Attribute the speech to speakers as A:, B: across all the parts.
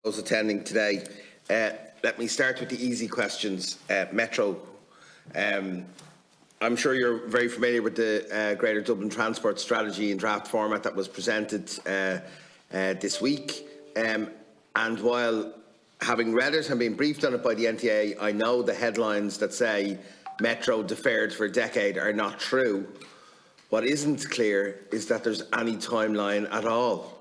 A: Those attending today. Let me start with the easy questions. Metro. I'm sure you're very familiar with the Greater Dublin Transport Strategy in draft format that was presented this week. And while having read it and been briefed on it by the NTA, I know the headlines that say Metro deferred for a decade are not true. What isn't clear is that there's any timeline at all.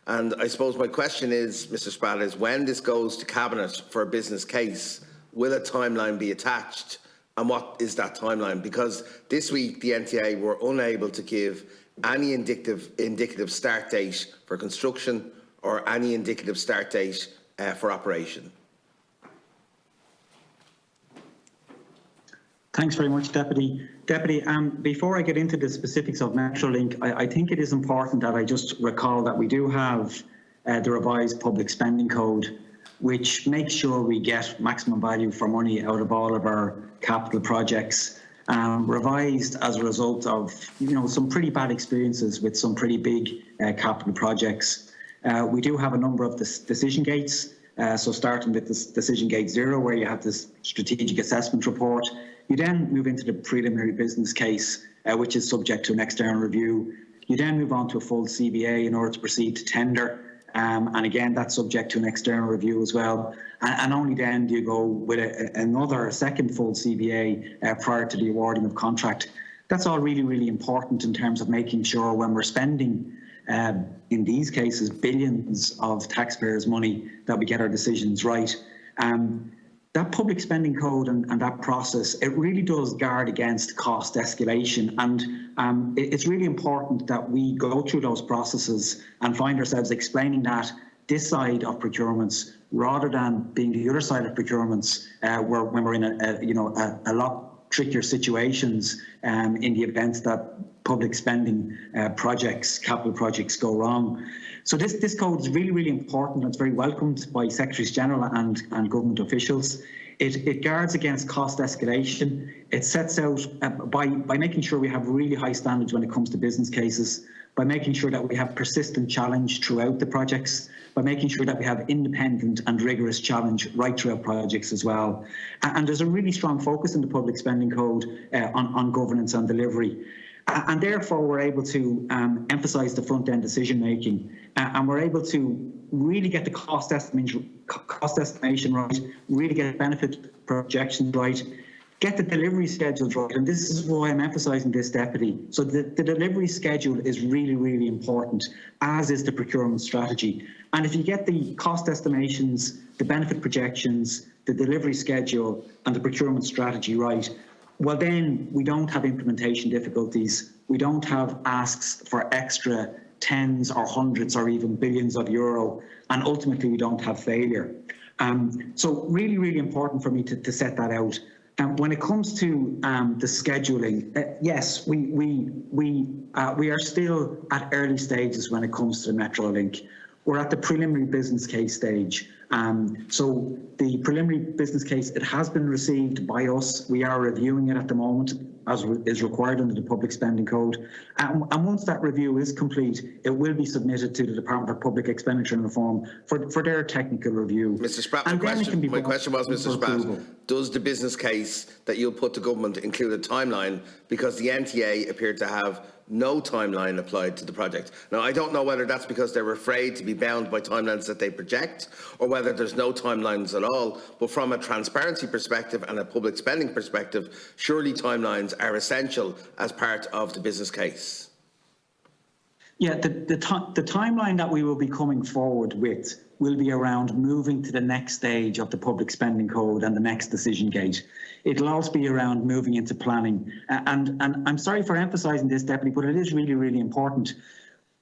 A: And I suppose my question is, Mr. Spratt, is when this goes to Cabinet for a business case, will a timeline be attached? And what is that timeline? Because this week the NTA were unable to give any indicative start date for construction or any indicative start date for operation.
B: Thanks very much, Deputy. Before I get into the specifics of Metrolink, I think it is important that I just recall that we do have the revised public spending code, which makes sure we get maximum value for money out of all of our capital projects, revised as a result of some pretty bad experiences with some pretty big capital projects. We do have a number of decision gates, so starting with this decision gate 0, where you have this strategic assessment report. You then move into the preliminary business case, which is subject to an external review. You then move on to a full CBA in order to proceed to tender. And again, that's subject to an external review as well. And only then do you go with another second full CBA prior to the awarding of contract. That's all really, really important in terms of making sure when we're spending, in these cases, billions of taxpayers' money, that we get our decisions right. That public spending code and that process, it really does guard against cost escalation. And it's really important that we go through those processes and find ourselves explaining that this side of procurements, rather than being the other side of procurements, when we're in a lot trickier situations in the event that public spending capital projects go wrong. So this code is really, really important. It's very welcomed by Secretaries General and government officials. It guards against cost escalation. It sets out by making sure we have really high standards when it comes to business cases, by making sure that we have persistent challenge throughout the projects, by making sure that we have independent and rigorous challenge right throughout projects as well. And there's a really strong focus in the public spending code on governance and delivery. And therefore, we're able to emphasise the front-end decision-making, and we're able to really get the cost estimation right, really get benefit projections right, get the delivery schedules right. And this is why I'm emphasising this, Deputy. So the delivery schedule is really, really important, as is the procurement strategy. And if you get the cost estimations, the benefit projections, the delivery schedule, and the procurement strategy right, well, then we don't have implementation difficulties. We don't have asks for extra tens or hundreds or even billions of euro, and ultimately we don't have failure. So really, really important for me to set that out. When it comes to the scheduling, yes, we are still at early stages when it comes to the Metrolink. We're at the preliminary business case stage. So the preliminary business case, it has been received by us. We are reviewing it at the moment, as is required under the public spending code. And once that review is complete, it will be submitted to the Department for Public Expenditure and Reform for their technical review.
A: Mr. Spratt, my question was, Mr. Spratt, does the business case that you'll put to government include a timeline? Because the NTA appeared to have no timeline applied to the project. Now, I don't know whether that's because they're afraid to be bound by timelines that they project, or whether there's no timelines at all. But from a transparency perspective and a public spending perspective, surely timelines are essential as part of the business case.
B: Yeah, the timeline that we will be coming forward with will be around moving to the next stage of the public spending code and the next decision gate. It'll also be around moving into planning. And I'm sorry for emphasising this, Deputy, but it is really, really important.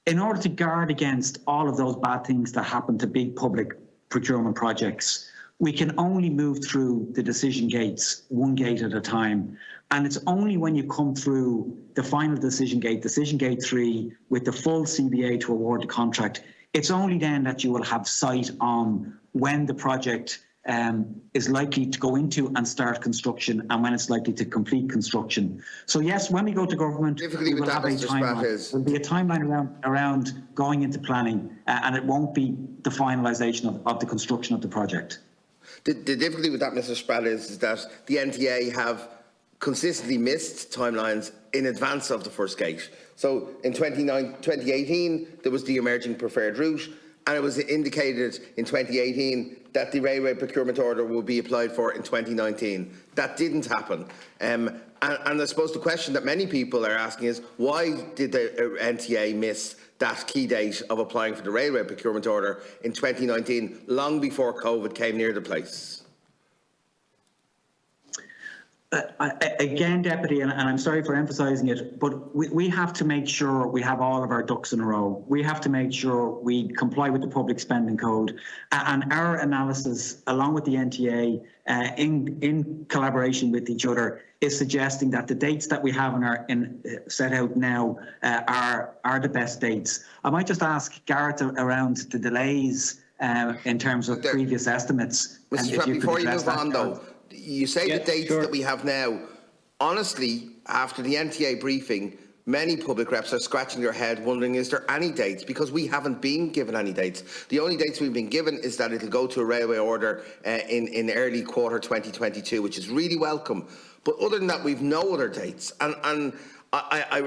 B: In order to guard against all of those bad things that happen to big public procurement projects, we can only move through the decision gates one gate at a time. And it's only when you come through the final decision gate 3, with the full CBA to award the contract, it's only then that you will have sight on when the project is likely to go into and start construction, and when it's likely to complete construction. So yes, when we go to government, we will have a timeline. There'll be a timeline around going into planning, and it won't be the finalisation of the construction of the project.
A: The difficulty with that, Mr. Spratt, is that the NTA have consistently missed timelines in advance of the first gate. So in 2018, there was the emerging preferred route, and it was indicated in 2018 that the railway procurement order will be applied for in 2019. That didn't happen. And I suppose the question that many people are asking is, why did the NTA miss that key date of applying for the railway procurement order in 2019, long before COVID came near the place?
B: Again, Deputy, and I'm sorry for emphasising it, but we have to make sure we have all of our ducks in a row. We have to make sure we comply with the public spending code, and our analysis, along with the NTA, in collaboration with each other, is suggesting that the dates that we have set out now are the best dates. I might just ask Gareth around the delays in terms of previous estimates.
A: Mr. Spratt, before you move on, though, you say the dates that we have now. Honestly, after the NTA briefing, many public reps are scratching their head wondering, is there any dates? Because we haven't been given any dates. The only dates we've been given is that it'll go to a railway order in early quarter 2022, which is really welcome. But other than that, we've no other dates. And I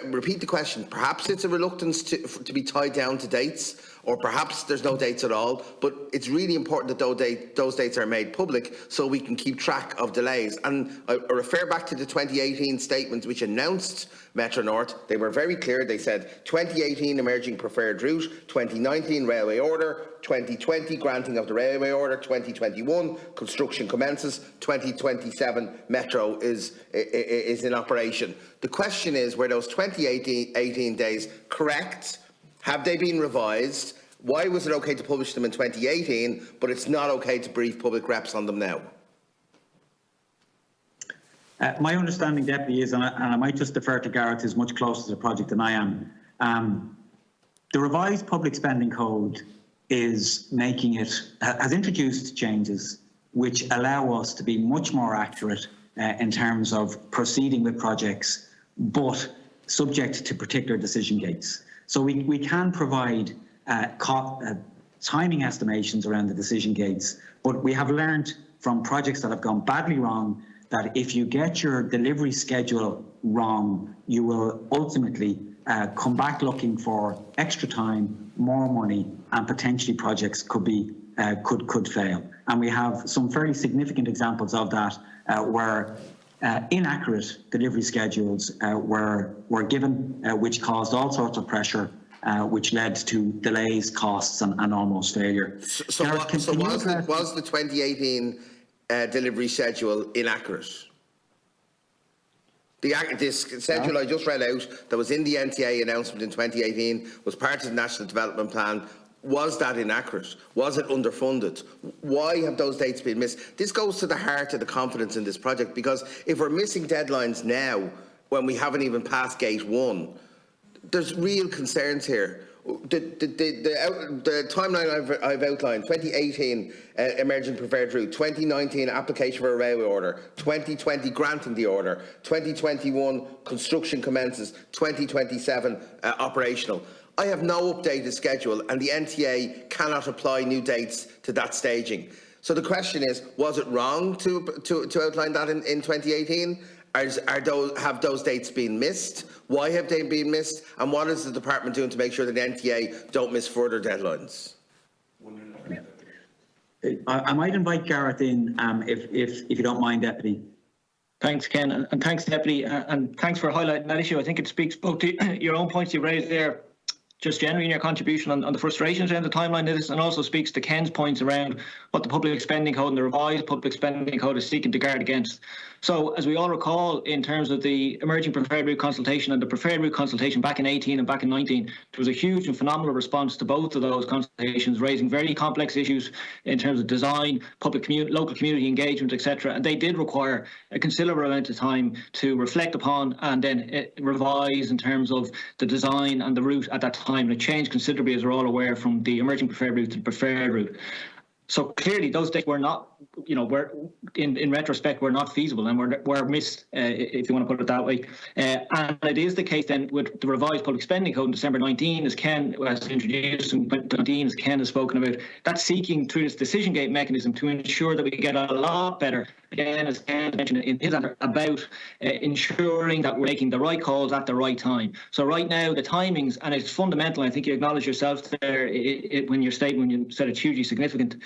A: repeat the question. Perhaps it's a reluctance to be tied down to dates, or perhaps there's no dates at all, but it's really important that those dates are made public so we can keep track of delays. And I refer back to the 2018 statement which announced Metro North. They were very clear. They said 2018 emerging preferred route, 2019 railway order, 2020 granting of the railway order, 2021 construction commences, 2027 Metro is in operation. The question is, were those 2018 days correct? Have they been revised? Why was it okay to publish them in 2018, but it's not okay to brief public reps on them now?
B: My understanding, Deputy, is, and I might just defer to Gareth, who's much closer to the project than I am, the revised public spending code has introduced changes which allow us to be much more accurate in terms of proceeding with projects, but subject to particular decision gates. So we can provide timing estimations around the decision gates, but we have learned from projects that have gone badly wrong that if you get your delivery schedule wrong, you will ultimately come back looking for extra time, more money, and potentially projects could fail. And we have some fairly significant examples of that where inaccurate delivery schedules were given, which caused all sorts of pressure, which led to delays, costs, and almost failure.
A: So was the 2018 delivery schedule inaccurate? This schedule I just read out that was in the NTA announcement in 2018 was part of the National Development Plan. Was that inaccurate? Was it underfunded? Why have those dates been missed? This goes to the heart of the confidence in this project, because if we're missing deadlines now when we haven't even passed gate one, there's real concerns here. The timeline I've outlined: 2018 emerging preferred route, 2019 application for a railway order, 2020 granting the order, 2021 construction commences, 2027 operational. I have no updated schedule, and the NTA cannot apply new dates to that staging. So the question is, was it wrong to outline that in 2018? Have those dates been missed? Why have they been missed? And what is the department doing to make sure that the NTA don't miss further deadlines?
B: I might invite Gareth in, if you don't mind, Deputy.
C: Thanks, Ken, and thanks, Deputy, and thanks for highlighting that issue. I think it speaks both to your own points you raised there, just generally in your contribution on the frustrations around the timeline of this, and also speaks to Ken's points around what the public spending code and the revised public spending code is seeking to guard against. So, as we all recall, in terms of the emerging preferred route consultation and the preferred route consultation back in 18 and back in 19, there was a huge and phenomenal response to both of those consultations, raising very complex issues in terms of design, local community engagement, etc. And they did require a considerable amount of time to reflect upon and then revise in terms of the design and the route at that time. And it changed considerably, as we're all aware, from the emerging preferred route to the preferred route. So clearly those dates were not, were in retrospect were not feasible and were missed, if you want to put it that way. And it is the case then with the revised public spending code in December 19, as Ken has introduced, and 19, as Ken has spoken about, that's seeking through this decision gate mechanism to ensure that we get a lot better, again, as Ken mentioned in his answer, about ensuring that we're making the right calls at the right time. So right now, the timings, and it's fundamental, I think you acknowledge yourself there when you said it's hugely significant.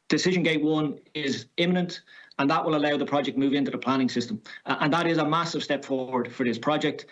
C: Decision gate 1 is imminent, and that will allow the project to move into the planning system. And that is a massive step forward for this project.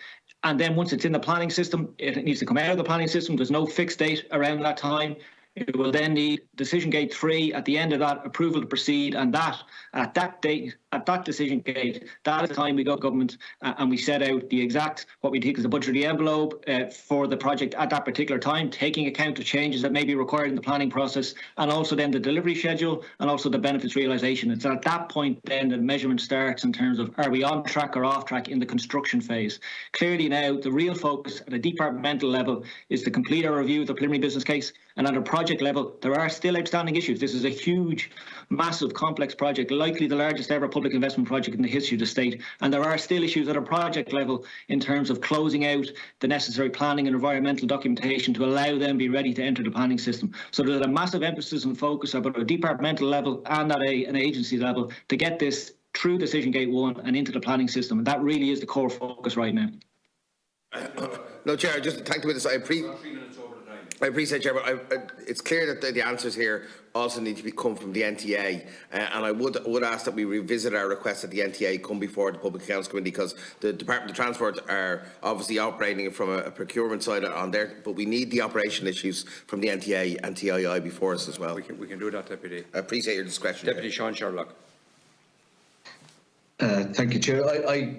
C: And then once it's in the planning system, it needs to come out of the planning system. There's no fixed date around that time. It will then need decision gate 3 at the end of that, approval to proceed, and that at that date, at that decision gate, that is the time we go to government and we set out the exact, what we think is the budgetary envelope for the project at that particular time, taking account of changes that may be required in the planning process, and also then the delivery schedule and also the benefits realisation. It's at that point then the measurement starts in terms of, are we on track or off track in the construction phase? Clearly now the real focus at a departmental level is to complete our review of the preliminary business case, and at a project level there are still outstanding issues. This is a huge, massive, complex project, likely the largest ever public investment project in the history of the state, and there are still issues at a project level in terms of closing out the necessary planning and environmental documentation to allow them be ready to enter the planning system. So there's a massive emphasis and focus at a departmental level and at an agency level to get this through decision gate 1 and into the planning system, and that really is the core focus right now.
A: No, Chair, just thank the witness. I appreciate, Chair, but it's clear that the answers here also need to come from the NTA, and I would ask that we revisit our request that the NTA come before the Public Accounts Committee, because the Department of Transport are obviously operating from a procurement side on there, but we need the operation issues from the NTA and TII before us as well.
D: We can do that, Deputy.
A: I appreciate your discretion.
D: Deputy Sean Sherlock.
E: Thank you, Chair. I